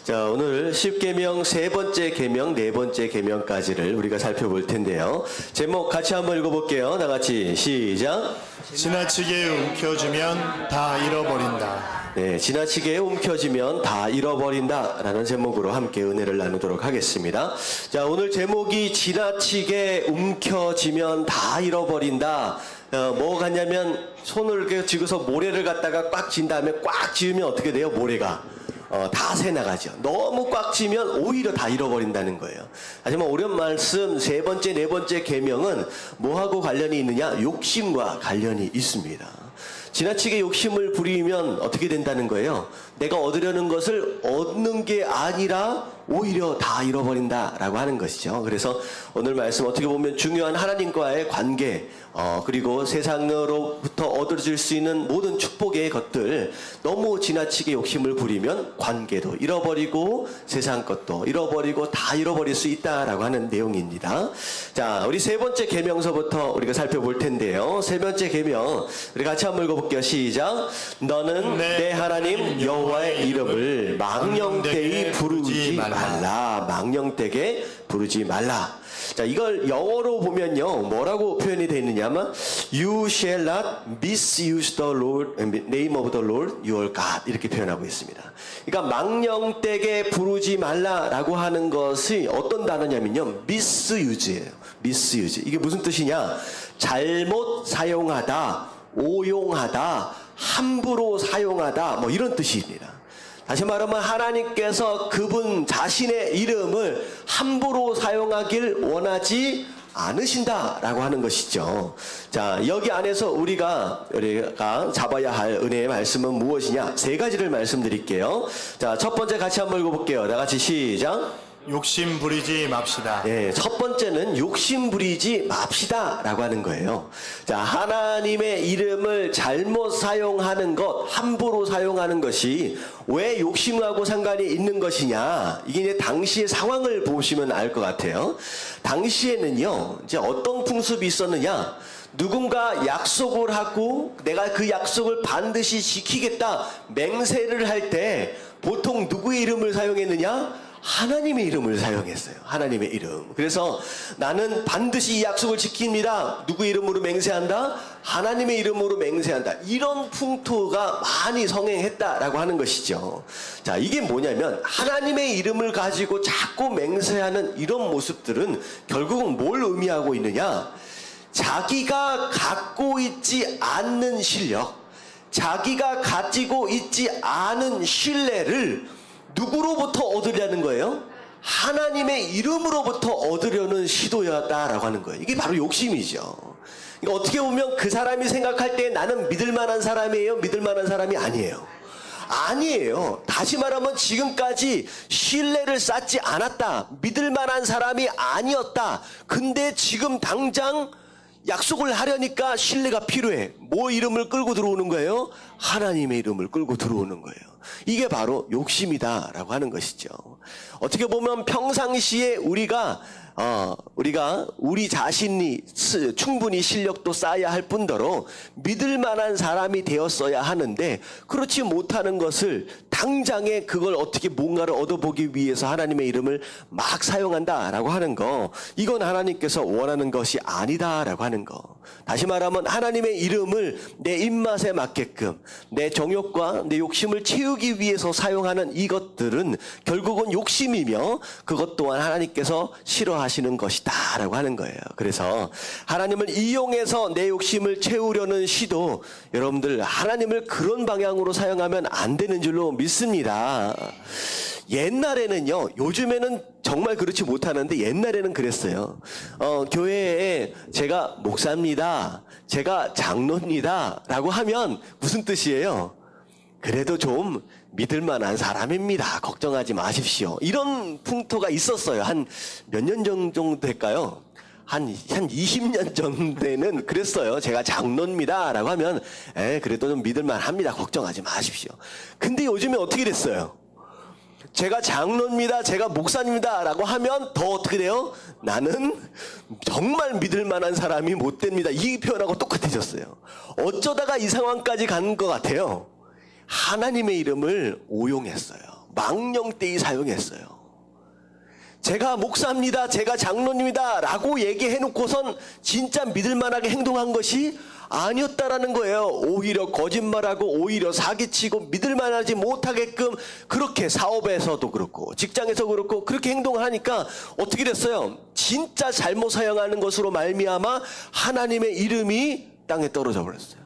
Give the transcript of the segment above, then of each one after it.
자, 오늘 10계명 세 번째 계명, 네 번째 계명까지를 우리가 살펴볼 텐데요. 제목 같이 한번 읽어볼게요. 다 같이 시작. 지나치게 움켜쥐면 다 잃어버린다. 네, 지나치게 움켜쥐면 다 잃어버린다라는 제목으로 함께 은혜를 나누도록 하겠습니다. 자, 오늘 제목이 지나치게 움켜쥐면 다 잃어버린다. 뭐 같냐면 손을 이렇게 쥐고서 모래를 갖다가 꽉 쥔 다음에 꽉 쥐으면 어떻게 돼요? 모래가 다 새나가죠. 너무 꽉 쥐면 오히려 다 잃어버린다는 거예요. 하지만 오랜 말씀 세 번째, 네 번째 계명은 뭐하고 관련이 있느냐? 욕심과 관련이 있습니다. 지나치게 욕심을 부리면 어떻게 된다는 거예요? 내가 얻으려는 것을 얻는 게 아니라 오히려 다 잃어버린다라고 하는 것이죠. 그래서 오늘 말씀 어떻게 보면 중요한 하나님과의 관계, 그리고 세상으로부터 얻어질 수 있는 모든 축복의 것들, 너무 지나치게 욕심을 부리면 관계도 잃어버리고 세상 것도 잃어버리고 다 잃어버릴 수 있다라고 하는 내용입니다. 자, 우리 세 번째 계명서부터 우리가 살펴볼 텐데요. 세 번째 계명 우리 같이 한번 읽어볼게요. 시작. 너는 내 하나님 여호와의 이름을 망령되이 부르지 말라. 망령되게 부르지 말라. 자, 이걸 영어로 보면요, 뭐라고 표현이 되어 있느냐면 You shall not misuse the Lord, name of the Lord your God, 이렇게 표현하고 있습니다. 그러니까 망령되게 부르지 말라라고 하는 것이 어떤 단어냐면요, misuse예요. misuse. 이게 무슨 뜻이냐? 잘못 사용하다, 오용하다, 함부로 사용하다, 뭐 이런 뜻입니다. 다시 말하면 하나님께서 그분 자신의 이름을 함부로 사용하길 원하지 않으신다라고 하는 것이죠. 자, 여기 안에서 우리가 잡아야 할 은혜의 말씀은 무엇이냐? 세 가지를 말씀드릴게요. 자, 첫 번째 같이 한번 읽어볼게요. 다 같이 시작. 욕심 부리지 맙시다. 네, 첫 번째는 욕심 부리지 맙시다 라고 하는 거예요. 자, 하나님의 이름을 잘못 사용하는 것, 함부로 사용하는 것이 왜 욕심하고 상관이 있는 것이냐? 이게 이제 당시의 상황을 보시면 알 것 같아요. 당시에는요, 이제 어떤 풍습이 있었느냐? 누군가 약속을 하고 내가 그 약속을 반드시 지키겠다 맹세를 할 때 보통 누구의 이름을 사용했느냐? 하나님의 이름을 사용했어요. 하나님의 이름. 그래서 나는 반드시 이 약속을 지킵니다. 누구의 이름으로 맹세한다? 하나님의 이름으로 맹세한다. 이런 풍토가 많이 성행했다라고 하는 것이죠. 자, 이게 뭐냐면 하나님의 이름을 가지고 자꾸 맹세하는 이런 모습들은 결국은 뭘 의미하고 있느냐? 자기가 갖고 있지 않는 실력, 자기가 가지고 있지 않은 신뢰를 누구로부터 얻으려는 거예요? 하나님의 이름으로부터 얻으려는 시도였다라고 하는 거예요. 이게 바로 욕심이죠. 그러니까 어떻게 보면 그 사람이 생각할 때 나는 믿을 만한 사람이에요? 믿을 만한 사람이 아니에요. 아니에요. 다시 말하면 지금까지 신뢰를 쌓지 않았다. 믿을 만한 사람이 아니었다. 근데 지금 당장 약속을 하려니까 신뢰가 필요해. 뭐 이름을 끌고 들어오는 거예요? 하나님의 이름을 끌고 들어오는 거예요. 이게 바로 욕심이다라고 하는 것이죠. 어떻게 보면 평상시에 우리가 우리 자신이 충분히 실력도 쌓아야 할 뿐더러 믿을 만한 사람이 되었어야 하는데 그렇지 못하는 것을 당장에 그걸 어떻게 뭔가를 얻어보기 위해서 하나님의 이름을 막 사용한다라고 하는 거, 이건 하나님께서 원하는 것이 아니다라고 하는 거. 다시 말하면 하나님의 이름을 내 입맛에 맞게끔 내 정욕과 내 욕심을 채우기 위해서 사용하는 이것들은 결국은 욕심이며 그것 또한 하나님께서 싫어하시는 것이다 라고 하는 거예요. 그래서 하나님을 이용해서 내 욕심을 채우려는 시도, 여러분들 하나님을 그런 방향으로 사용하면 안 되는 줄로 믿습니다. 옛날에는요, 요즘에는 정말 그렇지 못하는데 옛날에는 그랬어요. 교회에 제가 목사입니다, 제가 장로입니다 라고 하면 무슨 뜻이에요? 그래도 좀 믿을 만한 사람입니다, 걱정하지 마십시오, 이런 풍토가 있었어요. 한 몇 년 정도 될까요? 한 20년 전에는 그랬어요. 제가 장로입니다 라고 하면 그래도 좀 믿을만 합니다, 걱정하지 마십시오. 근데 요즘에 어떻게 됐어요? 제가 장로입니다, 제가 목사입니다 라고 하면 더 어떻게 돼요? 나는 정말 믿을 만한 사람이 못 됩니다, 이 표현하고 똑같아졌어요. 어쩌다가 이 상황까지 간 것 같아요? 하나님의 이름을 오용했어요. 망령되이 사용했어요. 제가 목사입니다, 제가 장로님이다 라고 얘기해놓고선 진짜 믿을만하게 행동한 것이 아니었다라는 거예요. 오히려 거짓말하고 오히려 사기치고 믿을만하지 못하게끔 그렇게 사업에서도 그렇고 직장에서 그렇고 그렇게 행동을 하니까 어떻게 됐어요? 진짜 잘못 사용하는 것으로 말미암아 하나님의 이름이 땅에 떨어져 버렸어요.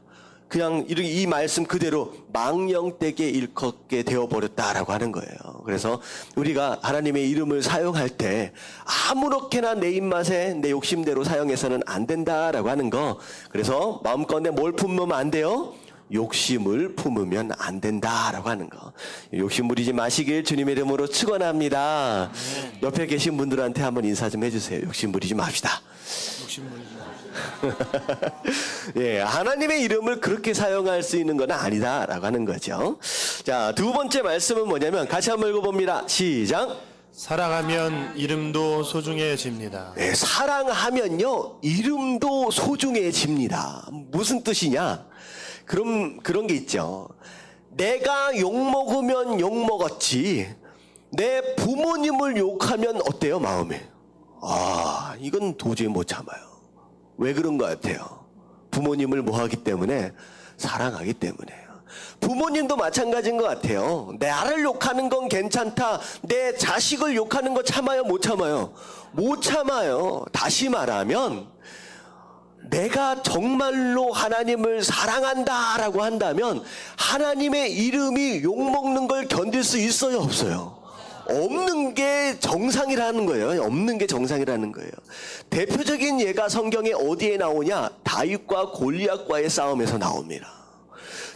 그냥 이 말씀 그대로 망령되게 일컫게 되어버렸다라고 하는 거예요. 그래서 우리가 하나님의 이름을 사용할 때 아무렇게나 내 입맛에 내 욕심대로 사용해서는 안 된다라고 하는 거. 그래서 마음가운데 뭘 품으면 안 돼요? 욕심을 품으면 안 된다라고 하는 거. 욕심 부리지 마시길 주님의 이름으로 축원합니다. 옆에 계신 분들한테 한번 인사 좀 해주세요. 욕심 부리지 맙시다. 욕심 부리지 맙시다. 예, 하나님의 이름을 그렇게 사용할 수 있는 건 아니다라고 하는 거죠. 자, 두 번째 말씀은 뭐냐면 같이 한번 읽어봅니다. 시작. 사랑하면 이름도 소중해집니다. 네, 사랑하면요 이름도 소중해집니다. 무슨 뜻이냐? 그런 게 있죠. 내가 욕 먹으면 욕 먹었지 내 부모님을 욕하면 어때요 마음에? 아, 이건 도저히 못 참아요. 왜 그런 것 같아요? 부모님을 뭐하기 때문에? 사랑하기 때문에요. 부모님도 마찬가지인 것 같아요. 나를 욕하는 건 괜찮다. 내 자식을 욕하는 거 참아요? 못 참아요? 못 참아요. 다시 말하면 내가 정말로 하나님을 사랑한다라고 한다면 하나님의 이름이 욕먹는 걸 견딜 수 있어요? 없어요? 없는 게 정상이라는 거예요. 없는 게 정상이라는 거예요. 대표적인 예가 성경에 어디에 나오냐? 다윗과 골리앗과의 싸움에서 나옵니다.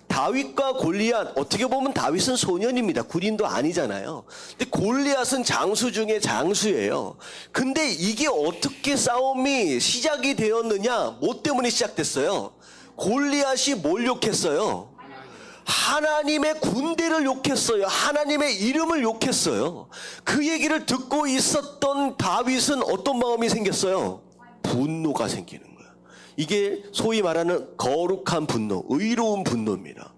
다윗과 골리앗, 어떻게 보면 다윗은 소년입니다. 군인도 아니잖아요. 근데 골리앗은 장수 중에 장수예요. 근데 이게 어떻게 싸움이 시작이 되었느냐? 뭐 때문에 시작됐어요? 골리앗이 뭘 욕했어요? 하나님의 군대를 욕했어요. 하나님의 이름을 욕했어요. 그 얘기를 듣고 있었던 다윗은 어떤 마음이 생겼어요? 분노가 생기는 거예요. 이게 소위 말하는 거룩한 분노, 의로운 분노입니다.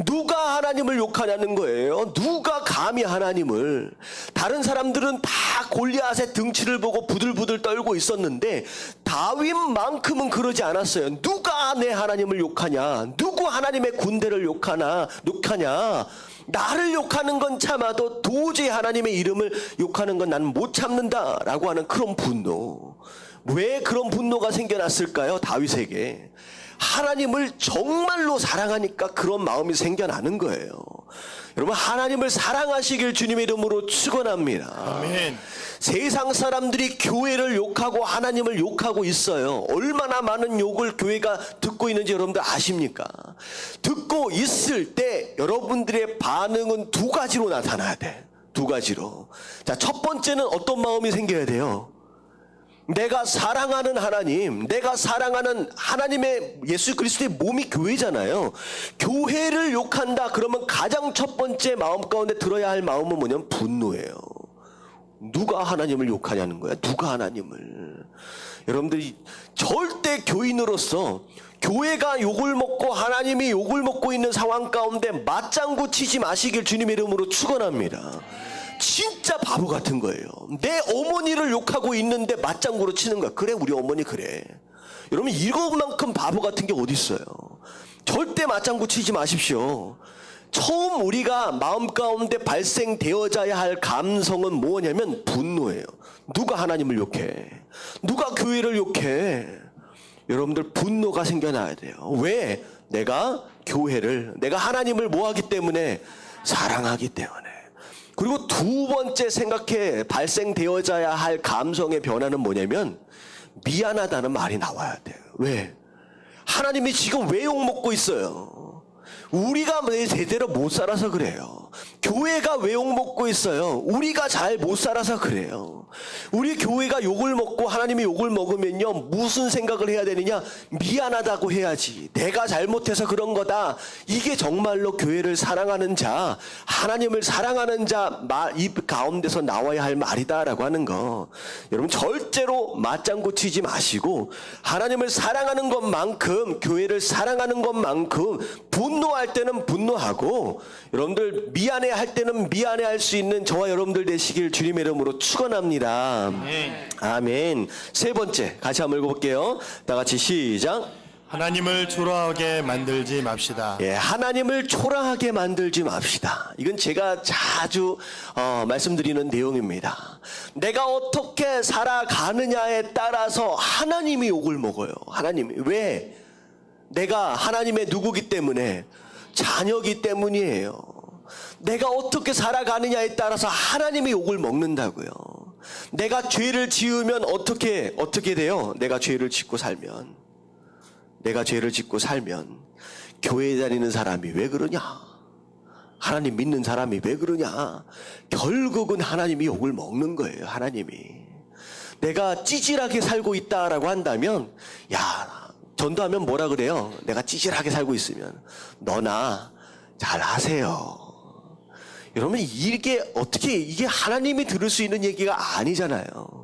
누가 하나님을 욕하냐는 거예요. 누가 감히 하나님을. 다른 사람들은 다 골리앗의 등치를 보고 부들부들 떨고 있었는데 다윗만큼은 그러지 않았어요. 누가 내 하나님을 욕하냐? 누구 하나님의 군대를 욕하냐? 나를 욕하는 건 참아도 도저히 하나님의 이름을 욕하는 건 나는 못 참는다라고 하는 그런 분노. 왜 그런 분노가 생겨났을까요? 다윗에게. 하나님을 정말로 사랑하니까 그런 마음이 생겨나는 거예요. 여러분, 하나님을 사랑하시길 주님의 이름으로 축원합니다. 아멘. 세상 사람들이 교회를 욕하고 하나님을 욕하고 있어요. 얼마나 많은 욕을 교회가 듣고 있는지 여러분들 아십니까? 듣고 있을 때 여러분들의 반응은 두 가지로 나타나야 돼. 두 가지로. 자, 첫 번째는 어떤 마음이 생겨야 돼요? 내가 사랑하는 하나님, 내가 사랑하는 하나님의 예수 그리스도의 몸이 교회잖아요. 교회를 욕한다 그러면 가장 첫 번째 마음 가운데 들어야 할 마음은 뭐냐면 분노예요. 누가 하나님을 욕하냐는 거야. 누가 하나님을. 여러분들이 절대 교인으로서 교회가 욕을 먹고 하나님이 욕을 먹고 있는 상황 가운데 맞장구 치지 마시길 주님의 이름으로 축원합니다. 진짜 바보 같은 거예요. 내 어머니를 욕하고 있는데 맞장구로 치는 거야. 그래, 우리 어머니 그래. 여러분, 이것만큼 바보 같은 게 어디 있어요? 절대 맞장구 치지 마십시오. 처음 우리가 마음 가운데 발생되어져야 할 감성은 뭐냐면 분노예요. 누가 하나님을 욕해? 누가 교회를 욕해? 여러분들 분노가 생겨나야 돼요. 왜? 내가 교회를, 내가 하나님을 뭐하기 때문에? 사랑하기 때문에. 그리고 두 번째 생각해 발생되어져야 할 감성의 변화는 뭐냐면 미안하다는 말이 나와야 돼요. 왜? 하나님이 지금 왜 욕먹고 있어요? 우리가 제대로 못 살아서 그래요. 교회가 왜 욕먹고 있어요? 우리가 잘 못 살아서 그래요. 우리 교회가 욕을 먹고 하나님이 욕을 먹으면요, 무슨 생각을 해야 되느냐? 미안하다고 해야지. 내가 잘못해서 그런 거다. 이게 정말로 교회를 사랑하는 자, 하나님을 사랑하는 자 입 가운데서 나와야 할 말이다라고 하는 거. 여러분 절대로 맞장구 치지 마시고 하나님을 사랑하는 것만큼, 교회를 사랑하는 것만큼 분노할 때는 분노하고, 여러분들 미안해할 때는 미안해할 수 있는 저와 여러분들 되시길 주님의 이름으로 축원합니다. 아멘. 세 번째 같이 한번 읽어볼게요. 다 같이 시작. 하나님을 초라하게 만들지 맙시다. 예, 하나님을 초라하게 만들지 맙시다. 이건 제가 자주 말씀드리는 내용입니다. 내가 어떻게 살아가느냐에 따라서 하나님이 욕을 먹어요. 하나님이. 왜? 내가 하나님의 누구기 때문에, 자녀기 때문이에요. 내가 어떻게 살아가느냐에 따라서 하나님이 욕을 먹는다고요. 내가 죄를 지으면 어떻게 돼요? 내가 죄를 짓고 살면 교회에 다니는 사람이 왜 그러냐? 하나님 믿는 사람이 왜 그러냐? 결국은 하나님이 욕을 먹는 거예요. 하나님이. 내가 찌질하게 살고 있다라고 한다면, 야, 전도하면 뭐라 그래요? 내가 찌질하게 살고 있으면 너나 잘 하세요. 여러분, 이게 어떻게, 이게 하나님이 들을 수 있는 얘기가 아니잖아요.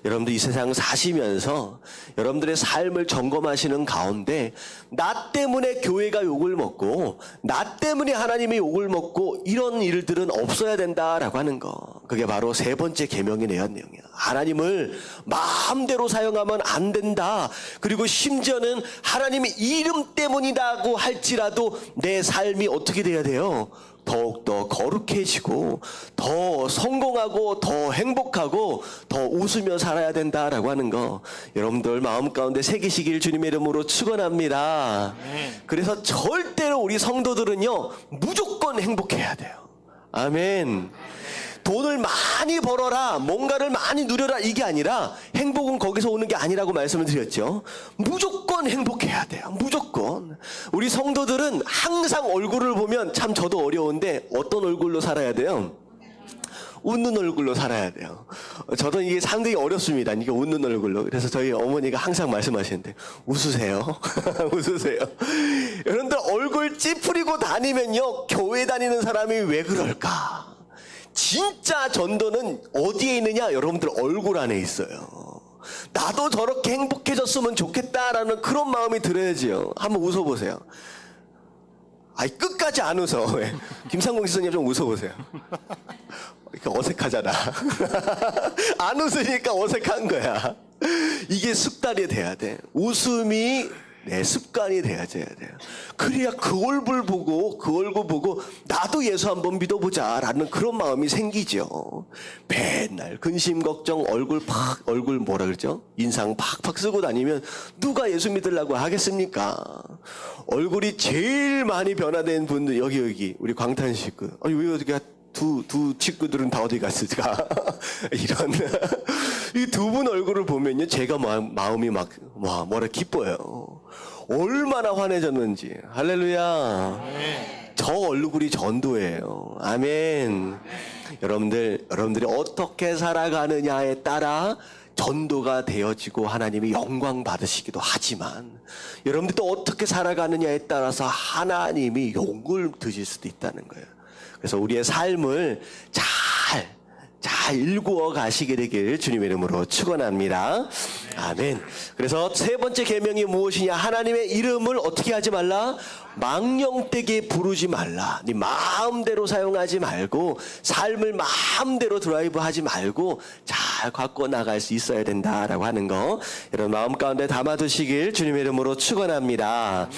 여러분들 이 세상 사시면서 여러분들의 삶을 점검하시는 가운데, 나 때문에 교회가 욕을 먹고 나 때문에 하나님이 욕을 먹고 이런 일들은 없어야 된다라고 하는 거. 그게 바로 세 번째 계명이네요. 하나님을 마음대로 사용하면 안 된다. 그리고 심지어는 하나님의 이름 때문이라고 할지라도 내 삶이 어떻게 돼야 돼요? 더욱더 거룩해지고 더 성공하고 더 행복하고 더 웃으며 살아야 된다라고 하는 거, 여러분들 마음 가운데 새기시길 주님의 이름으로 축원합니다. 그래서 절대로 우리 성도들은요, 무조건 행복해야 돼요. 아멘. 돈을 많이 벌어라, 뭔가를 많이 누려라, 이게 아니라, 행복은 거기서 오는 게 아니라고 말씀을 드렸죠. 무조건 행복해야 돼요. 무조건. 우리 성도들은 항상 얼굴을 보면, 참 저도 어려운데 어떤 얼굴로 살아야 돼요? 웃는 얼굴로 살아야 돼요. 저도 이게 상당히 어렵습니다. 이게 웃는 얼굴로. 그래서 저희 어머니가 항상 말씀하시는데, 웃으세요. 웃으세요. 여러분들 얼굴 찌푸리고 다니면요, 교회 다니는 사람이 왜 그럴까? 진짜 전도는 어디에 있느냐? 여러분들 얼굴 안에 있어요. 나도 저렇게 행복해졌으면 좋겠다라는 그런 마음이 들어야지요. 한번 웃어보세요. 아이, 끝까지 안 웃어. 왜? 김상공 지사님 좀 웃어보세요. 이렇게 어색하잖아. 안 웃으니까 어색한 거야. 이게 습관이 돼야 돼. 웃음이 내 습관이 돼야 돼요. 그래야 그 얼굴 보고 나도 예수 한번 믿어보자라는 그런 마음이 생기죠. 맨날 근심 걱정 얼굴 뭐라 그러죠? 인상 팍팍 쓰고 다니면 누가 예수 믿으려고 하겠습니까? 얼굴이 제일 많이 변화된 분들 여기 우리 광탄 식구. 아니 왜 어떻게 두 친구들은 다 어디 갔을까? 이런 이 두 분 얼굴을 보면요, 제가 마음이 막 뭐라 기뻐요. 얼마나 환해졌는지. 할렐루야. 저 얼굴이 전도예요. 아멘. 여러분들이 어떻게 살아가느냐에 따라 전도가 되어지고 하나님이 영광 받으시기도 하지만, 여러분들이 또 어떻게 살아가느냐에 따라서 하나님이 욕을 드실 수도 있다는 거예요. 그래서 우리의 삶을 잘 일구어 가시게 되길 주님의 이름으로 축원합니다. 아멘. 그래서 세 번째 계명이 무엇이냐? 하나님의 이름을 어떻게 하지 말라? 망령되게 부르지 말라. 네 마음대로 사용하지 말고, 삶을 마음대로 드라이브하지 말고 잘 갖고 나갈 수 있어야 된다라고 하는 거, 여러분 마음 가운데 담아두시길 주님의 이름으로 축원합니다.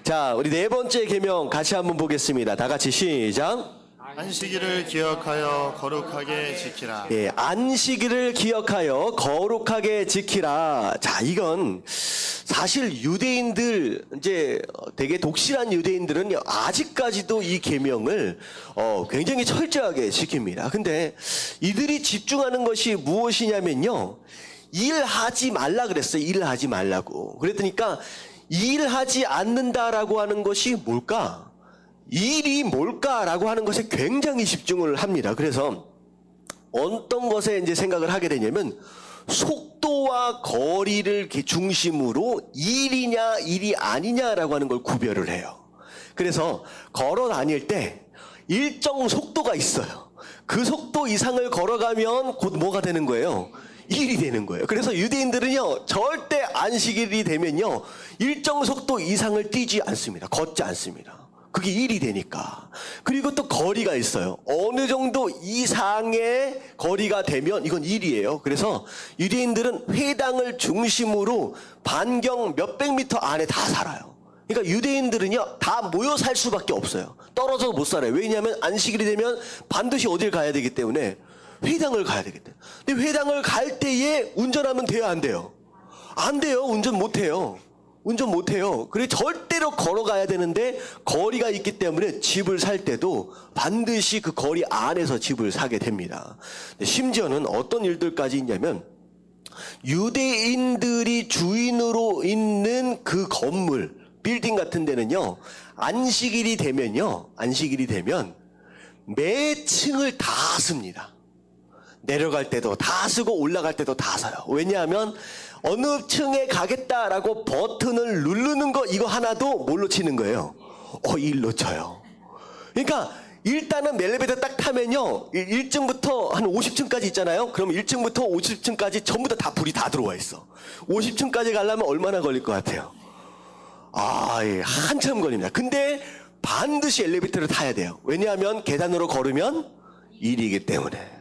자, 우리 네 번째 계명 같이 한번 보겠습니다. 다 같이 시작. 안식일을 기억하여 거룩하게 지키라. 예, 안식일을 기억하여 거룩하게 지키라. 자, 이건 사실 유대인들, 이제 되게 독실한 유대인들은 아직까지도 이 계명을 굉장히 철저하게 지킵니다. 근데 이들이 집중하는 것이 무엇이냐면요, 일하지 말라 그랬어요. 일하지 말라고. 그랬더니까 일하지 않는다라고 하는 것이 뭘까? 일이 뭘까라고 하는 것에 굉장히 집중을 합니다. 그래서 어떤 것에 이제 생각을 하게 되냐면 속도와 거리를 이렇게 중심으로 일이냐 일이 아니냐라고 하는 걸 구별을 해요. 그래서 걸어 다닐 때 일정 속도가 있어요. 그 속도 이상을 걸어가면 곧 뭐가 되는 거예요? 일이 되는 거예요. 그래서 유대인들은요, 절대 안식일이 되면요, 일정 속도 이상을 뛰지 않습니다. 걷지 않습니다. 그게 일이 되니까. 그리고 또 거리가 있어요. 어느 정도 이상의 거리가 되면 이건 일이에요. 그래서 유대인들은 회당을 중심으로 반경 몇백 미터 안에 다 살아요. 그러니까 유대인들은요, 다 모여 살 수밖에 없어요. 떨어져 못 살아요. 왜냐하면 안식일이 되면 반드시 어딜 가야 되기 때문에 회당을 가야 되기 때문에. 근데 회당을 갈 때에 운전하면 돼요, 안 돼요? 안 돼요. 운전 못 해요. 운전 못 해요. 그래 절대로 걸어가야 되는데 거리가 있기 때문에 집을 살 때도 반드시 그 거리 안에서 집을 사게 됩니다. 심지어는 어떤 일들까지 있냐면 유대인들이 주인으로 있는 그 건물, 빌딩 같은 데는요, 안식일이 되면 매 층을 다 씁니다. 내려갈 때도 다 쓰고 올라갈 때도 다 사요. 왜냐하면 어느 층에 가겠다라고 버튼을 누르는 거 이거 하나도 뭘로 치는 거예요? 일로 쳐요. 그러니까 일단은 엘리베이터 딱 타면요, 1층부터 한 50층까지 있잖아요. 그럼 1층부터 50층까지 전부 다 불이 다 들어와 있어. 50층까지 가려면 얼마나 걸릴 것 같아요? 예, 한참 걸립니다. 근데 반드시 엘리베이터를 타야 돼요. 왜냐하면 계단으로 걸으면 일이기 때문에.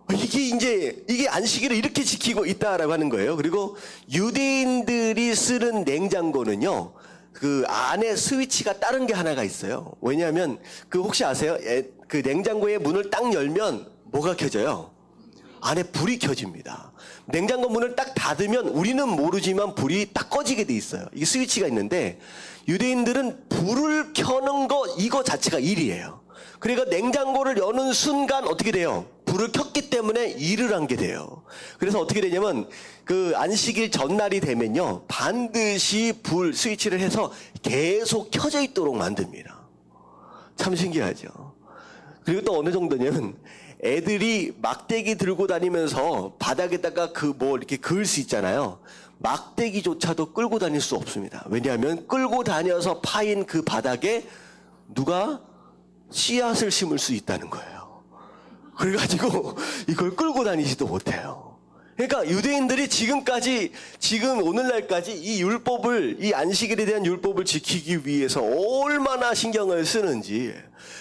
이게 안식일을 이렇게 지키고 있다라고 하는 거예요. 그리고 유대인들이 쓰는 냉장고는요, 그 안에 스위치가 다른 게 하나가 있어요. 왜냐하면 그 혹시 아세요? 그 냉장고의 문을 딱 열면 뭐가 켜져요? 안에 불이 켜집니다. 냉장고 문을 딱 닫으면 우리는 모르지만 불이 딱 꺼지게 돼 있어요. 이게 스위치가 있는데 유대인들은 불을 켜는 거 이거 자체가 일이에요. 그러니까 냉장고를 여는 순간 어떻게 돼요? 불을 켰기 때문에 일을 한 게 돼요. 그래서 어떻게 되냐면 그 안식일 전날이 되면요, 반드시 불 스위치를 해서 계속 켜져 있도록 만듭니다. 참 신기하죠. 그리고 또 어느 정도냐면 애들이 막대기 들고 다니면서 바닥에다가 이렇게 그을 수 있잖아요. 막대기조차도 끌고 다닐 수 없습니다. 왜냐하면 끌고 다녀서 파인 그 바닥에 누가 씨앗을 심을 수 있다는 거예요. 그래가지고 이걸 끌고 다니지도 못해요. 그러니까 유대인들이 지금 오늘날까지 이 안식일에 대한 율법을 지키기 위해서 얼마나 신경을 쓰는지.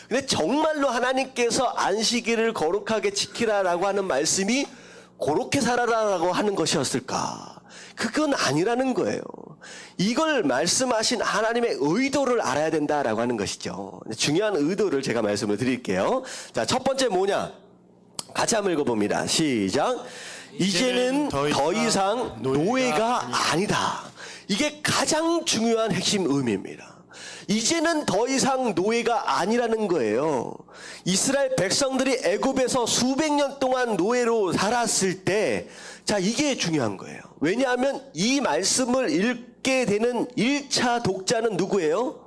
근데 정말로 하나님께서 안식일을 거룩하게 지키라라고 하는 말씀이 그렇게 살아라라고 하는 것이었을까? 그건 아니라는 거예요. 이걸 말씀하신 하나님의 의도를 알아야 된다라고 하는 것이죠. 중요한 의도를 제가 말씀을 드릴게요. 자, 첫 번째 뭐냐? 같이 한번 읽어봅니다. 시작. 이제는 더 이상 노예가 아니다. 이게 가장 중요한 핵심 의미입니다. 이제는 더 이상 노예가 아니라는 거예요. 이스라엘 백성들이 애굽에서 수백 년 동안 노예로 살았을 때, 자, 이게 중요한 거예요. 왜냐하면 이 말씀을 읽게 되는 1차 독자는 누구예요?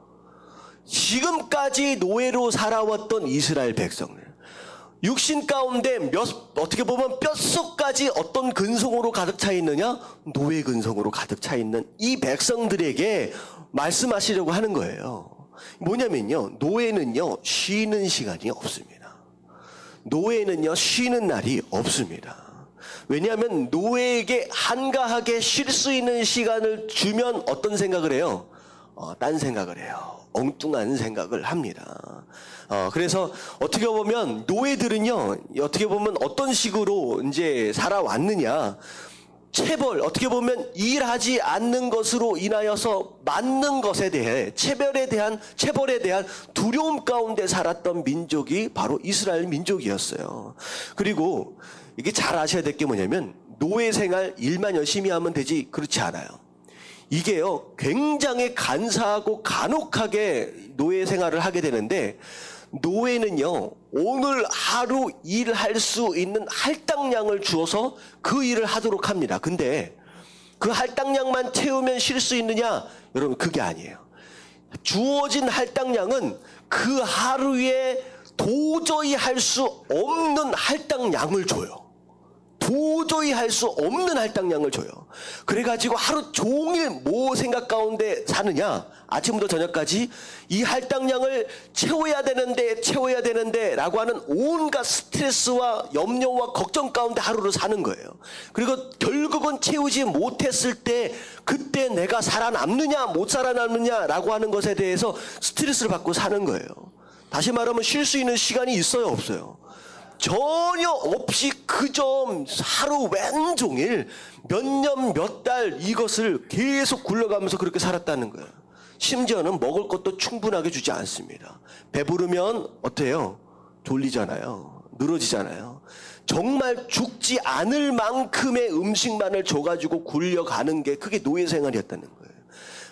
지금까지 노예로 살아왔던 이스라엘 백성들. 육신 가운데 어떻게 보면 뼛속까지 어떤 근성으로 가득 차 있느냐? 노예 근성으로 가득 차 있는 이 백성들에게 말씀하시려고 하는 거예요. 뭐냐면요, 노예는요, 쉬는 시간이 없습니다. 노예는요, 쉬는 날이 없습니다. 왜냐하면 노예에게 한가하게 쉴 수 있는 시간을 주면 어떤 생각을 해요? 딴 생각을 해요. 엉뚱한 생각을 합니다. 그래서 어떻게 보면 노예들은요, 어떻게 보면 어떤 식으로 이제 살아왔느냐. 어떻게 보면 일하지 않는 것으로 인하여서 맞는 것에 대해 체벌에 대한 두려움 가운데 살았던 민족이 바로 이스라엘 민족이었어요. 그리고 이게 잘 아셔야 될 게 뭐냐면 노예 생활 일만 열심히 하면 되지 그렇지 않아요. 이게요, 굉장히 간사하고 간혹하게 노예 생활을 하게 되는데, 노예는요, 오늘 하루 일할 수 있는 할당량을 주어서 그 일을 하도록 합니다. 근데 그 할당량만 채우면 쉴 수 있느냐? 여러분, 그게 아니에요. 주어진 할당량은 그 하루에 도저히 할 수 없는 할당량을 줘요. 도저히 할 수 없는 할당량을 줘요. 그래가지고 하루 종일 뭐 생각 가운데 사느냐? 아침부터 저녁까지 이 할당량을 채워야 되는데 라고 하는 온갖 스트레스와 염려와 걱정 가운데 하루를 사는 거예요. 그리고 결국은 채우지 못했을 때 그때 내가 살아남느냐 못 살아남느냐 라고 하는 것에 대해서 스트레스를 받고 사는 거예요. 다시 말하면 쉴 수 있는 시간이 있어요 없어요? 전혀 없이 그저 하루 왼종일 몇 년 몇 달 이것을 계속 굴러가면서 그렇게 살았다는 거예요. 심지어는 먹을 것도 충분하게 주지 않습니다. 배부르면 어때요? 졸리잖아요. 늘어지잖아요. 정말 죽지 않을 만큼의 음식만을 줘가지고 굴려가는 게 그게 노예 생활이었다는 거예요.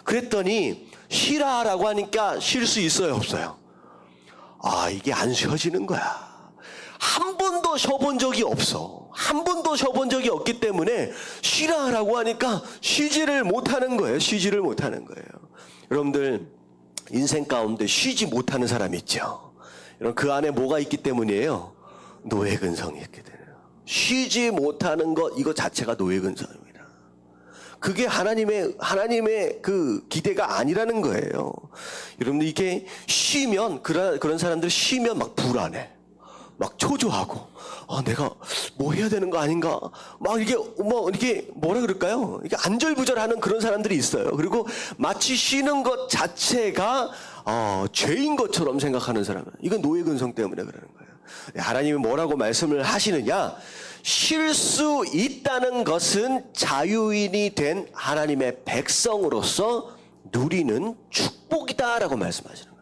그랬더니 쉬라라고 하니까 쉴 수 있어요 없어요? 아, 이게 안 쉬어지는 거야. 한 번도 쉬어본 적이 없어. 한 번도 쉬어본 적이 없기 때문에 쉬라라고 하니까 쉬지를 못하는 거예요. 쉬지를 못하는 거예요. 여러분들 인생 가운데 쉬지 못하는 사람이 있죠. 여러분 그 안에 뭐가 있기 때문이에요? 노예 근성이 있게 돼요. 쉬지 못하는 것 이거 자체가 노예 근성입니다. 그게 하나님의 그 기대가 아니라는 거예요. 여러분들 이게 쉬면 그런 사람들 쉬면 막 불안해. 막 초조하고, 내가 뭐 해야 되는 거 아닌가? 막 이게 뭐라 그럴까요? 이게 안절부절하는 그런 사람들이 있어요. 그리고 마치 쉬는 것 자체가 죄인 것처럼 생각하는 사람은 이건 노예 근성 때문에 그러는 거예요. 하나님이 뭐라고 말씀을 하시느냐? 쉴 수 있다는 것은 자유인이 된 하나님의 백성으로서 누리는 축복이다라고 말씀하시는 거예요.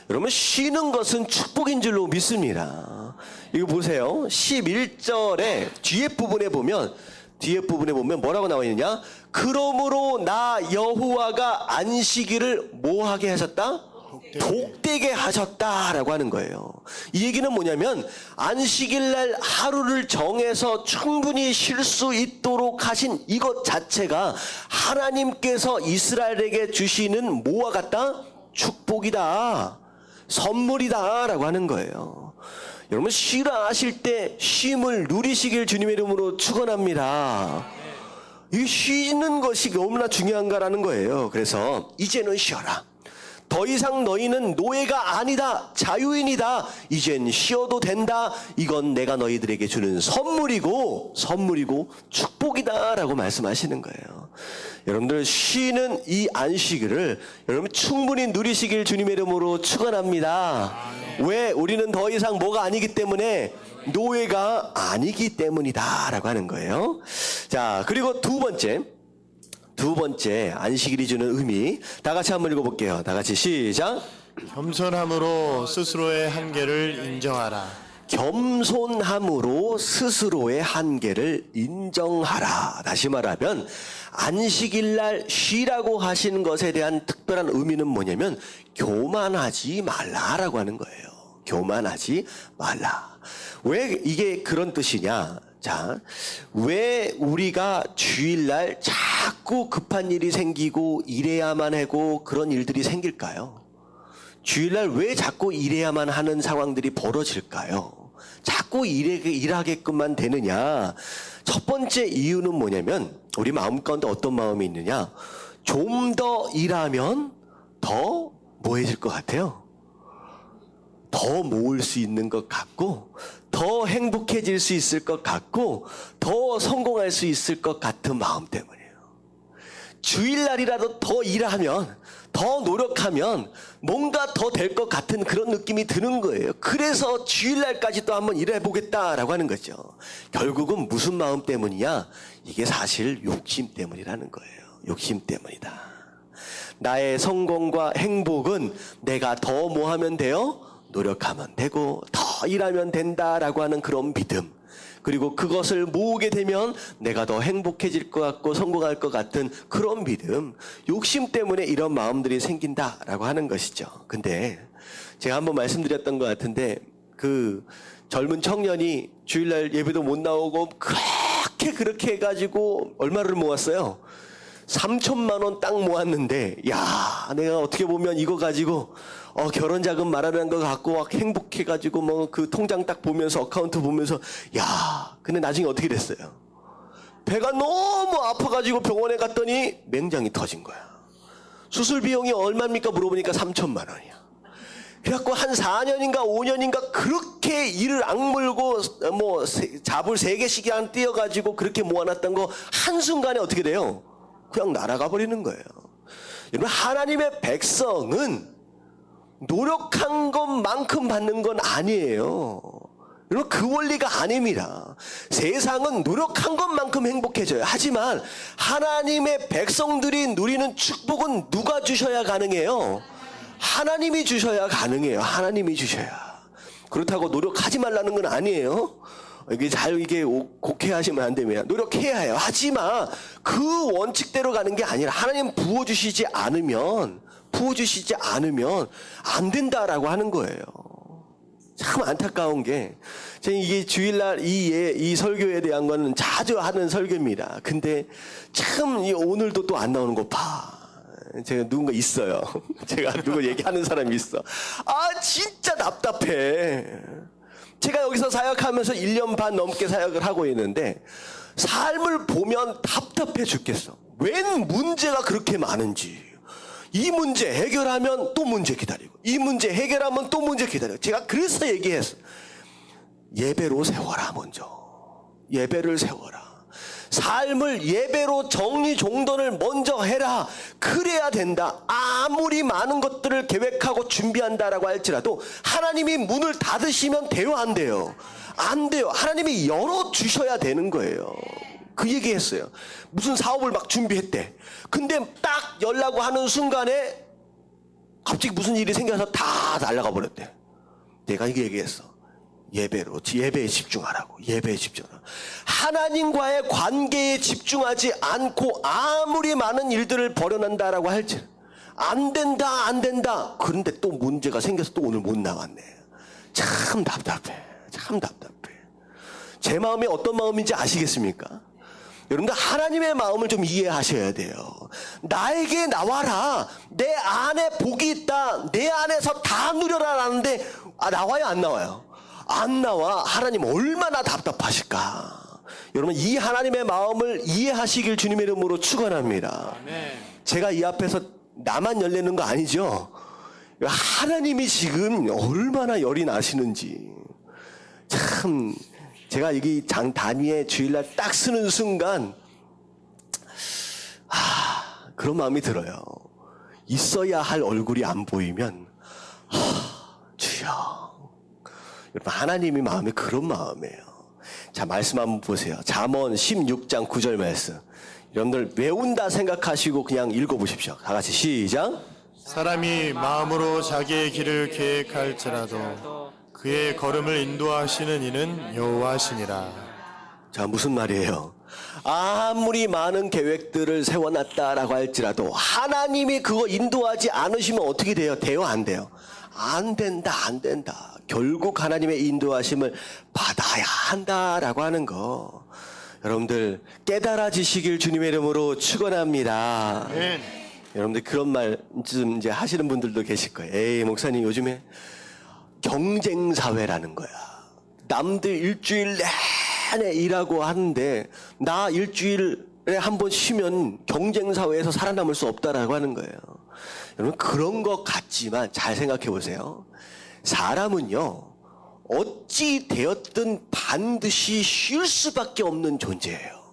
여러분 쉬는 것은 축복인 줄로 믿습니다. 이거 보세요. 11절에 뒤에 부분에 보면 뭐라고 나와 있느냐? 그러므로 나 여호와가 안식일을 뭐 하게 하셨다? 복되게 하셨다라고 하는 거예요. 이 얘기는 뭐냐면 안식일 날 하루를 정해서 충분히 쉴 수 있도록 하신 이것 자체가 하나님께서 이스라엘에게 주시는 뭐와 같다? 축복이다. 선물이다 라고 하는 거예요. 여러분 쉬라 하실 때 쉼을 누리시길 주님의 이름으로 축원합니다. 이 쉬는 것이 너무나 중요한가라는 거예요. 그래서 이제는 쉬어라. 더 이상 너희는 노예가 아니다. 자유인이다. 이젠 쉬어도 된다. 이건 내가 너희들에게 주는 선물이고 축복이다 라고 말씀하시는 거예요. 여러분들 쉬는 이 안식일을 여러분 충분히 누리시길 주님의 이름으로 축원합니다. 왜? 우리는 더 이상 뭐가 아니기 때문에 노예가 아니기 때문이다 라고 하는 거예요. 자, 그리고 두 번째 안식일이 주는 의미 다 같이 한번 읽어볼게요. 다 같이 시작. 겸손함으로 스스로의 한계를 인정하라. 겸손함으로 스스로의 한계를 인정하라. 다시 말하면 안식일 날 쉬라고 하시는 것에 대한 특별한 의미는 뭐냐면 교만하지 말라라고 하는 거예요. 교만하지 말라. 왜 이게 그런 뜻이냐? 자, 왜 우리가 주일날 자꾸 급한 일이 생기고 일해야만 하고 그런 일들이 생길까요? 주일날 왜 자꾸 일해야만 하는 상황들이 벌어질까요? 자꾸 일하게끔만 되느냐? 첫 번째 이유는 뭐냐면 우리 마음 가운데 어떤 마음이 있느냐? 좀 더 일하면 더 뭐해질 것 같아요? 더 모을 수 있는 것 같고 더 행복해질 수 있을 것 같고 더 성공할 수 있을 것 같은 마음 때문이에요. 주일날이라도 더 일하면 더 노력하면 뭔가 더 될 것 같은 그런 느낌이 드는 거예요. 그래서 주일날까지 또 한번 일해보겠다라고 하는 거죠. 결국은 무슨 마음 때문이냐? 이게 사실 욕심 때문이라는 거예요. 욕심 때문이다. 나의 성공과 행복은 내가 더 뭐 하면 돼요? 노력하면 되고 더 일하면 된다라고 하는 그런 믿음. 그리고 그것을 모으게 되면 내가 더 행복해질 것 같고 성공할 것 같은 그런 믿음. 욕심 때문에 이런 마음들이 생긴다라고 하는 것이죠. 근데 제가 한번 말씀드렸던 것 같은데 그 젊은 청년이 주일날 예배도 못 나오고 그렇게 해가지고 얼마를 모았어요? 3천만 원 딱 모았는데, 야, 내가 어떻게 보면 이거 가지고 결혼 자금 마련한 거 갖고 막 행복해가지고 뭐 그 통장 딱 보면서 어카운트 보면서, 야, 근데 나중에 어떻게 됐어요? 배가 너무 아파가지고 병원에 갔더니 맹장이 터진 거야. 수술 비용이 얼마입니까? 물어보니까 3천만 원이야. 그래갖고 한 4년인가 5년인가 그렇게 이를 악물고 뭐 잡을 3개씩이랑 띄어가지고 그렇게 모아놨던 거 한순간에 어떻게 돼요? 그냥 날아가 버리는 거예요. 여러분, 하나님의 백성은 노력한 것만큼 받는 건 아니에요. 여러분, 그 원리가 아닙니다. 세상은 노력한 것만큼 행복해져요. 하지만 하나님의 백성들이 누리는 축복은 누가 주셔야 가능해요? 하나님이 주셔야 가능해요. 하나님이 주셔야. 그렇다고 노력하지 말라는 건 아니에요. 이게 곡해하시면 안 됩니다. 노력해야 해요. 하지만 그 원칙대로 가는 게 아니라 하나님 부어주시지 않으면 안 된다라고 하는 거예요. 참 안타까운 게, 저는 이게 주일날 이 설교에 대한 거는 자주 하는 설교입니다. 근데 참 오늘도 또 안 나오는 거 봐. 제가 누군가 있어요. 제가 누구 얘기하는 사람이 있어. 아, 진짜 답답해. 제가 여기서 사역하면서 1년 반 넘게 사역을 하고 있는데 삶을 보면 답답해 죽겠어. 웬 문제가 그렇게 많은지. 이 문제 해결하면 또 문제 기다리고, 이 문제 해결하면 또 문제 기다리고. 제가 그래서 얘기했어요. 예배로 세워라. 먼저 예배를 세워라. 삶을 예배로 정리종돈을 먼저 해라. 그래야 된다. 아무리 많은 것들을 계획하고 준비한다라고 할지라도 하나님이 문을 닫으시면 돼요, 안 돼요? 안 돼요. 하나님이 열어주셔야 되는 거예요. 그 얘기했어요. 무슨 사업을 막 준비했대. 근데 딱 열라고 하는 순간에 갑자기 무슨 일이 생겨서 다 날아가 버렸대. 내가 이게 얘기했어. 예배에 집중하라고. 예배에 집중하라고. 하나님과의 관계에 집중하지 않고 아무리 많은 일들을 벌여낸다라고 할지 안 된다. 그런데 또 문제가 생겨서 또 오늘 못 나왔네. 참 답답해. 제 마음이 어떤 마음인지 아시겠습니까? 여러분들, 하나님의 마음을 좀 이해하셔야 돼요. 나에게 나와라. 내 안에 복이 있다. 내 안에서 다 누려라 라는데 나와요, 안 나와요? 안 나와. 하나님 얼마나 답답하실까. 여러분, 이 하나님의 마음을 이해하시길 주님의 이름으로 축원합니다. 제가 이 앞에서 나만 열내는 거 아니죠? 하나님이 지금 얼마나 열이 나시는지. 참, 제가 여기 장 단위에 주일날 딱 쓰는 순간 그런 마음이 들어요. 있어야 할 얼굴이 안 보이면 주여. 여러분, 하나님의 마음이 그런 마음이에요. 자, 말씀 한번 보세요. 잠언 16장 9절 말씀. 여러분들 외운다 생각하시고 그냥 읽어보십시오. 다 같이 시작. 사람이 마음으로 자기의 길을 계획할지라도 그의 걸음을 인도하시는 이는 여호와시니라. 자, 무슨 말이에요? 아무리 많은 계획들을 세워놨다라고 할지라도 하나님이 그거 인도하지 않으시면 어떻게 돼요? 돼요, 안 돼요? 안 된다. 결국 하나님의 인도하심을 받아야 한다라고 하는 거. 여러분들 깨달아지시길 주님의 이름으로 축원합니다. 여러분들 그런 말씀 이제 하시는 분들도 계실 거예요. 에이, 목사님 요즘에 경쟁 사회라는 거야. 남들 일주일 내내 일하고 하는데 나 일주일에 한 번 쉬면 경쟁 사회에서 살아남을 수 없다라고 하는 거예요. 여러분, 그런 것 같지만 잘 생각해 보세요. 사람은요, 어찌 되었든 반드시 쉴 수밖에 없는 존재예요.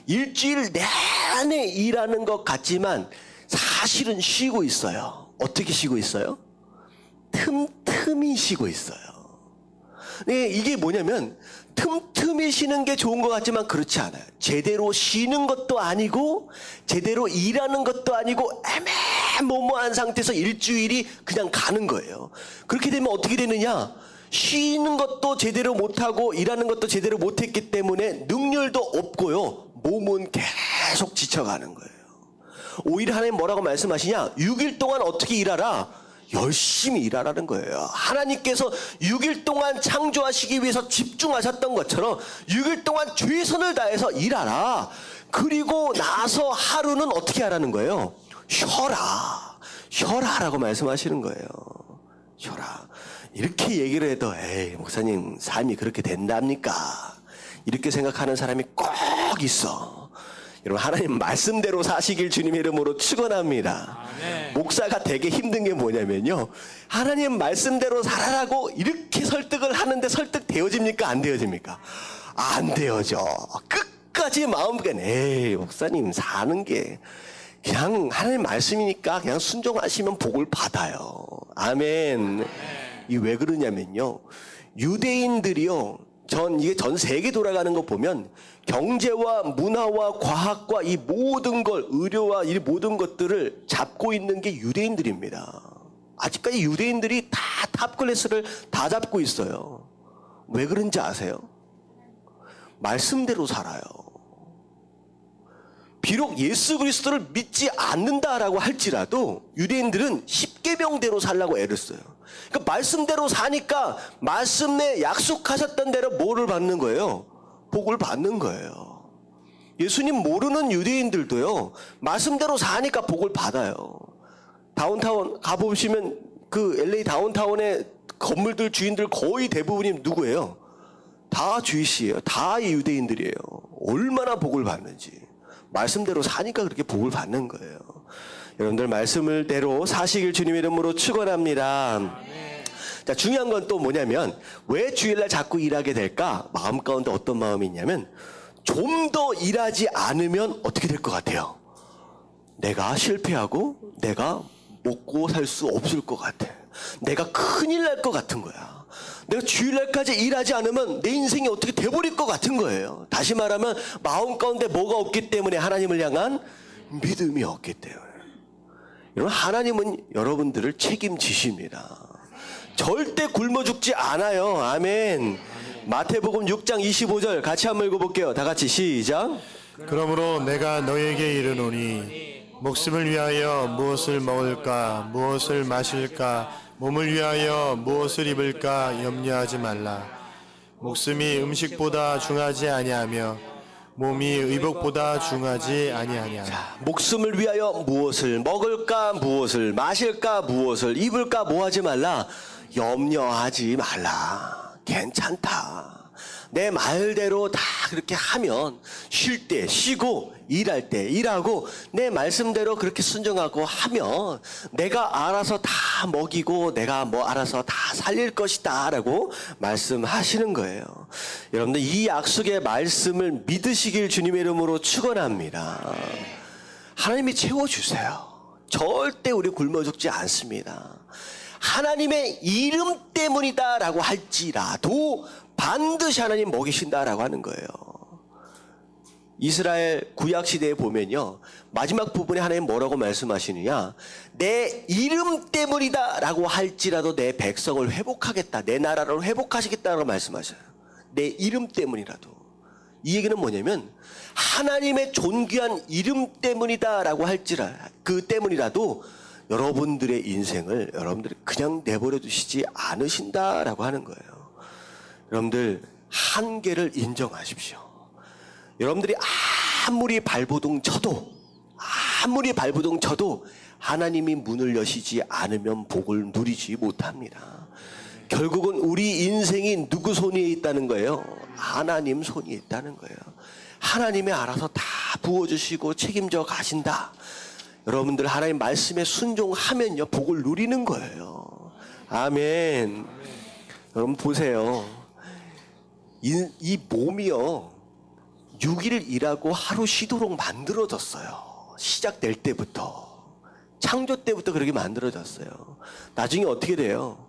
일주일 내내 일하는 것 같지만 사실은 쉬고 있어요. 어떻게 쉬고 있어요? 틈틈이 쉬고 있어요. 네, 이게 뭐냐면 틈틈이 쉬는 게 좋은 것 같지만 그렇지 않아요. 제대로 쉬는 것도 아니고 제대로 일하는 것도 아니고 애매모호한 상태에서 일주일이 그냥 가는 거예요. 그렇게 되면 어떻게 되느냐? 쉬는 것도 제대로 못하고 일하는 것도 제대로 못했기 때문에 능률도 없고요. 몸은 계속 지쳐가는 거예요. 오히려 하나님 뭐라고 말씀하시냐? 6일 동안 어떻게 일하라? 열심히 일하라는 거예요. 하나님께서 6일 동안 창조하시기 위해서 집중하셨던 것처럼 6일 동안 최선을 다해서 일하라. 그리고 나서 하루는 어떻게 하라는 거예요? 쉬어라라고 말씀하시는 거예요. 쉬어라. 이렇게 얘기를 해도 에이 목사님 삶이 그렇게 된답니까? 이렇게 생각하는 사람이 꼭 있어. 여러분 하나님 말씀대로 사시길 주님의 이름으로 축원합니다. 목사가 되게 힘든 게 뭐냐면요, 하나님 말씀대로 살아라고 이렇게 설득을 하는데 설득되어집니까? 안 되어집니까? 안 되어져. 끝까지 마음속에 에이 목사님 사는 게 그냥 하나님 말씀이니까 그냥 순종하시면 복을 받아요. 아멘. 이 왜 그러냐면요, 유대인들이요, 이게 전 세계 돌아가는 거 보면 경제와 문화와 과학과 이 모든 걸, 의료와 이 모든 것들을 잡고 있는 게 유대인들입니다. 아직까지 유대인들이 다 탑클래스를 다 잡고 있어요. 왜 그런지 아세요? 말씀대로 살아요. 비록 예수 그리스도를 믿지 않는다라고 할지라도 유대인들은 십계명대로 살라고 애를 써요. 그러니까 말씀대로 사니까 말씀에 약속하셨던 대로 뭐를 받는 거예요? 복을 받는 거예요. 예수님 모르는 유대인들도요, 말씀대로 사니까 복을 받아요. 다운타운 가보시면 그 LA 다운타운의 건물들 주인들 거의 대부분이 누구예요? 다 주이시예요. 다 유대인들이에요. 얼마나 복을 받는지. 말씀대로 사니까 그렇게 복을 받는 거예요. 여러분들 말씀을대로 사시길 주님의 이름으로 축원합니다. 자, 중요한 건 또 뭐냐면 왜 주일날 자꾸 일하게 될까? 마음 가운데 어떤 마음이 있냐면 좀 더 일하지 않으면 어떻게 될 것 같아요? 내가 실패하고 내가 먹고 살 수 없을 것 같아. 내가 큰일 날 것 같은 거야. 내가 주일날까지 일하지 않으면 내 인생이 어떻게 돼버릴 것 같은 거예요. 다시 말하면 마음 가운데 뭐가 없기 때문에 하나님을 향한 믿음이 없기 때문에. 여러분 하나님은 여러분들을 책임지십니다. 절대 굶어 죽지 않아요. 아멘. 마태복음 6장 25절 같이 한번 읽어볼게요. 다 같이 시작. 그러므로 내가 너에게 이르노니 목숨을 위하여 무엇을 먹을까 무엇을 마실까 몸을 위하여 무엇을 입을까 염려하지 말라. 목숨이 음식보다 중하지 아니하며 몸이 의복보다 중하지 아니하냐. 목숨을 위하여 무엇을 먹을까 무엇을 마실까 무엇을 입을까 뭐 하지 말라. 염려하지 말라. 괜찮다. 내 말대로 다 그렇게 하면 쉴 때 쉬고 일할 때 일하고 내 말씀대로 그렇게 순종하고 하면 내가 알아서 다 먹이고 내가 뭐 알아서 다 살릴 것이다 라고 말씀하시는 거예요. 여러분들 이 약속의 말씀을 믿으시길 주님의 이름으로 축원합니다. 하나님이 채워주세요. 절대 우리 굶어 죽지 않습니다. 하나님의 이름 때문이다라고 할지라도 반드시 하나님 먹이신다라고 하는 거예요. 이스라엘 구약시대에 보면요, 마지막 부분에 하나님 뭐라고 말씀하시느냐, 내 이름 때문이다 라고 할지라도 내 백성을 회복하겠다, 내 나라를 회복하시겠다라고 말씀하셔요. 내 이름 때문이라도. 이 얘기는 뭐냐면 하나님의 존귀한 이름 때문이다 라고 할지라도 그 때문이라도 여러분들의 인생을 여러분들이 그냥 내버려 두시지 않으신다라고 하는 거예요. 여러분들 한계를 인정하십시오. 여러분들이 아무리 발버둥 쳐도 하나님이 문을 여시지 않으면 복을 누리지 못합니다. 결국은 우리 인생이 누구 손에 있다는 거예요? 하나님 손에 있다는 거예요. 하나님이 알아서 다 부어주시고 책임져 가신다. 여러분들 하나님 말씀에 순종하면요 복을 누리는 거예요. 아멘. 여러분 보세요. 이 몸이요 6일 일하고 하루 쉬도록 만들어졌어요. 시작될 때부터, 창조 때부터 그렇게 만들어졌어요. 나중에 어떻게 돼요?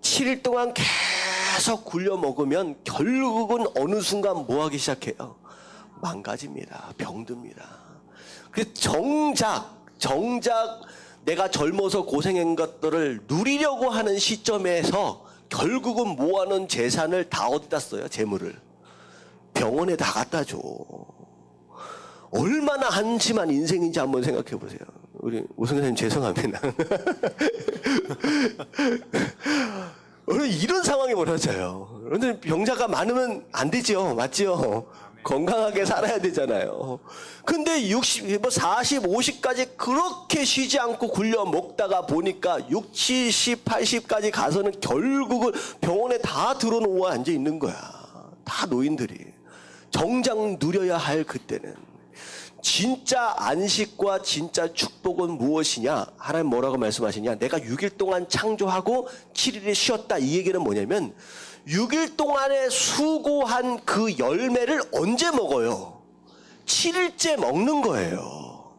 7일 동안 계속 굴려 먹으면 결국은 어느 순간 뭐 하기 시작해요? 망가집니다. 병듭니다. 그래서 정작 내가 젊어서 고생한 것들을 누리려고 하는 시점에서 결국은 모아놓은 재산을 다 어디다 써요? 재물을 병원에 다 갖다 줘. 얼마나 한심한 인생인지 한번 생각해 보세요. 우리 오승선생님 죄송합니다. 오늘 이런 상황이 벌어져요. 그런데 병자가 많으면 안 되죠. 맞죠? 건강하게 살아야 되잖아요. 근데 60, 40, 50까지 그렇게 쉬지 않고 굴려 먹다가 보니까 60, 70, 80까지 가서는 결국은 병원에 다 들어놓아 앉아 있는 거야. 다 노인들이. 정작 누려야 할 그때는. 진짜 안식과 진짜 축복은 무엇이냐? 하나님 뭐라고 말씀하시냐? 내가 6일 동안 창조하고 7일에 쉬었다. 이 얘기는 뭐냐면 6일 동안에 수고한 그 열매를 언제 먹어요? 7일째 먹는 거예요.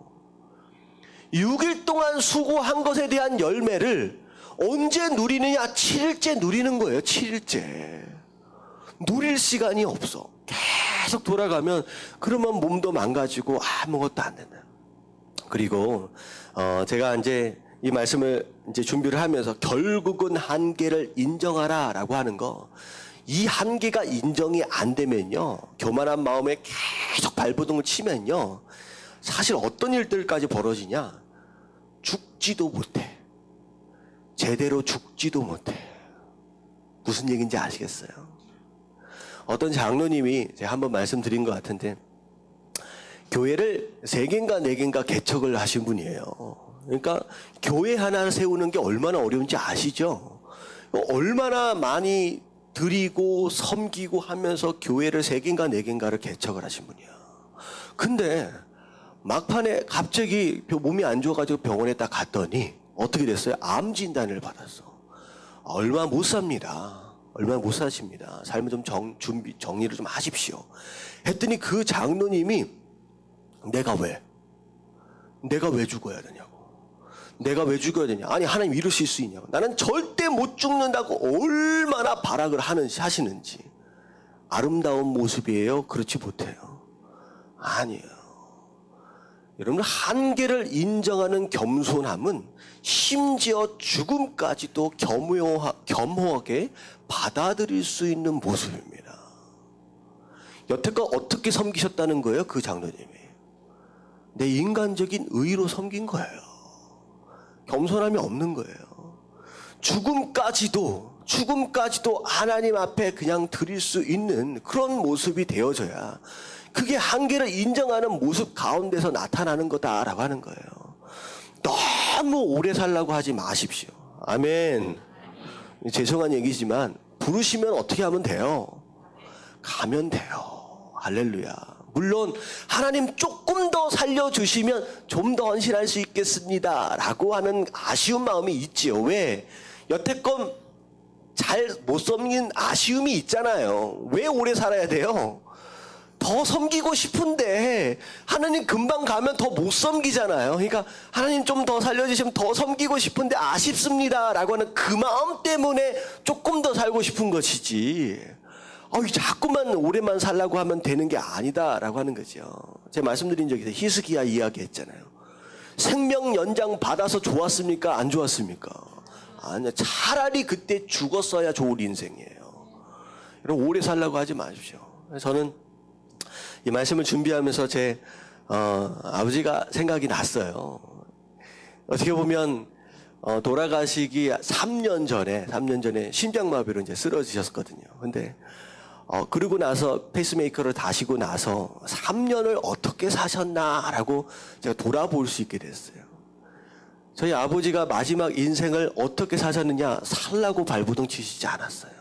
6일 동안 수고한 것에 대한 열매를 언제 누리느냐? 7일째 누리는 거예요. 7일째. 누릴 시간이 없어. 계속 돌아가면 그러면 몸도 망가지고 아무것도 안 되는. 그리고 제가 이제 이 말씀을 이제 준비를 하면서 결국은 한계를 인정하라라고 하는 거. 이 한계가 인정이 안 되면요. 교만한 마음에 계속 발버둥을 치면요. 사실 어떤 일들까지 벌어지냐? 죽지도 못해. 제대로 죽지도 못해. 무슨 얘기인지 아시겠어요? 어떤 장로님이 제가 한번 말씀드린 것 같은데 교회를 3개인가 4개인가 개척을 하신 분이에요. 그러니까 교회 하나 세우는 게 얼마나 어려운지 아시죠? 얼마나 많이 드리고 섬기고 하면서 교회를 3개인가 4개인가를 개척을 하신 분이야. 근데 막판에 갑자기 몸이 안 좋아가지고 병원에 딱 갔더니 어떻게 됐어요? 암 진단을 받았어. 얼마 못 삽니다. 얼마 못 사십니다. 삶을 좀 정리를 좀 하십시오. 했더니 그 장로님이 내가 왜 죽어야 되냐고. 내가 왜 죽어야 되냐. 아니 하나님 이러실 수 있냐고. 나는 절대 못 죽는다고 얼마나 발악을 하시는지. 아름다운 모습이에요? 그렇지 못해요. 아니에요. 여러분 한계를 인정하는 겸손함은 심지어 죽음까지도 겸허하게 받아들일 수 있는 모습입니다. 여태껏 어떻게 섬기셨다는 거예요? 그 장로님이. 내 인간적인 의로 섬긴 거예요. 겸손함이 없는 거예요. 죽음까지도 하나님 앞에 그냥 드릴 수 있는 그런 모습이 되어져야 그게 한계를 인정하는 모습 가운데서 나타나는 거다라고 하는 거예요. 너무 오래 살라고 하지 마십시오. 아멘. 죄송한 얘기지만 부르시면 어떻게 하면 돼요? 가면 돼요. 할렐루야. 물론 하나님 조금 더 살려주시면 좀 더 헌신할 수 있겠습니다 라고 하는 아쉬운 마음이 있지요. 왜? 여태껏 잘 못 섬긴 아쉬움이 있잖아요. 왜 오래 살아야 돼요? 더 섬기고 싶은데 하나님 금방 가면 더 못 섬기잖아요. 그러니까 하나님 좀 더 살려주시면 더 섬기고 싶은데 아쉽습니다 라고 하는 그 마음 때문에 조금 더 살고 싶은 것이지 자꾸만 오래만 살라고 하면 되는 게 아니다 라고 하는 거죠. 제가 말씀드린 적이 있어요. 히스기야 이야기 했잖아요. 생명 연장 받아서 좋았습니까? 안 좋았습니까? 아니요. 차라리 그때 죽었어야 좋을 인생이에요. 여러분 오래 살라고 하지 마십시오. 저는 이 말씀을 준비하면서 제 아버지가 생각이 났어요. 어떻게 보면 돌아가시기 3년 전에 심장마비로 이제 쓰러지셨거든요. 근데 그러고 나서 페이스메이커를 다시고 나서 3년을 어떻게 사셨나라고 제가 돌아볼 수 있게 됐어요. 저희 아버지가 마지막 인생을 어떻게 사셨느냐, 살라고 발버둥 치시지 않았어요.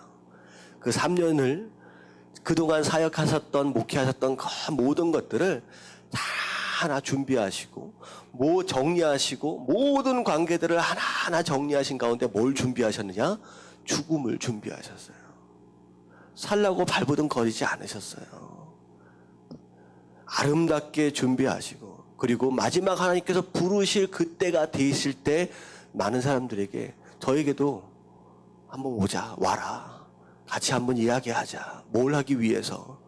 그 3년을 그동안 사역하셨던, 목회하셨던 그 모든 것들을 다 하나 준비하시고, 정리하시고, 모든 관계들을 하나하나 정리하신 가운데 뭘 준비하셨느냐? 죽음을 준비하셨어요. 살라고 발버둥 거리지 않으셨어요. 아름답게 준비하시고, 그리고 마지막 하나님께서 부르실 그때가 되실 때 많은 사람들에게, 저에게도 한번 오자, 와라. 같이 한번 이야기하자. 뭘 하기 위해서?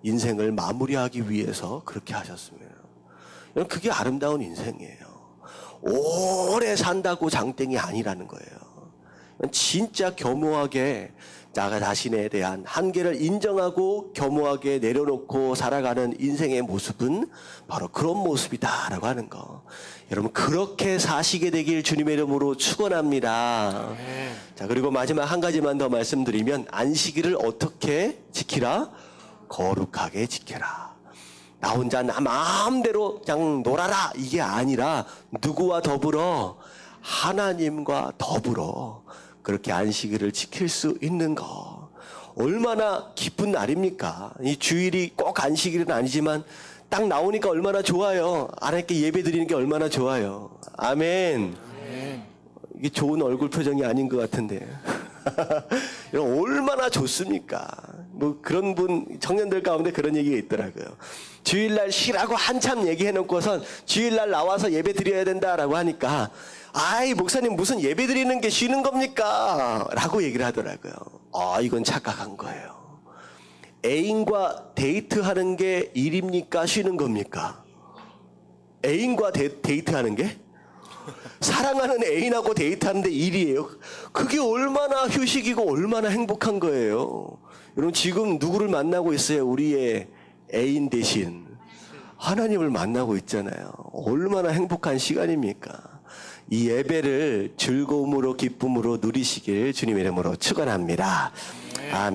인생을 마무리하기 위해서 그렇게 하셨습니다. 그게 아름다운 인생이에요. 오래 산다고 장땡이 아니라는 거예요. 진짜 겸허하게 나 자신에 대한 한계를 인정하고 겸허하게 내려놓고 살아가는 인생의 모습은 바로 그런 모습이다라고 하는 거. 여러분 그렇게 사시게 되길 주님의 이름으로 축원합니다. 자, 그리고 마지막 한 가지만 더 말씀드리면 안식일을 어떻게 지키라? 거룩하게 지켜라. 나 혼자 나 마음대로 그냥 놀아라 이게 아니라 누구와 더불어? 하나님과 더불어 그렇게 안식일을 지킬 수 있는 거 얼마나 기쁜 날입니까? 이 주일이 꼭 안식일은 아니지만 딱 나오니까 얼마나 좋아요. 하나님께 예배 드리는 게 얼마나 좋아요. 아멘. 이게 좋은 얼굴 표정이 아닌 것 같은데 얼마나 좋습니까? 뭐 그런 분 청년들 가운데 그런 얘기가 있더라고요. 주일날 쉬라고 한참 얘기해놓고선 주일날 나와서 예배 드려야 된다라고 하니까 아이 목사님 무슨 예배 드리는 게 쉬는 겁니까? 라고 얘기를 하더라고요. 아 이건 착각한 거예요. 애인과 데이트하는 게 일입니까? 쉬는 겁니까? 애인과 데이트하는 게? 사랑하는 애인하고 데이트하는데 일이에요. 그게 얼마나 휴식이고 얼마나 행복한 거예요. 여러분 지금 누구를 만나고 있어요? 우리의 애인 대신 하나님을 만나고 있잖아요. 얼마나 행복한 시간입니까? 이 예배를 즐거움으로 기쁨으로 누리시길 주님의 이름으로 축원합니다. 아멘.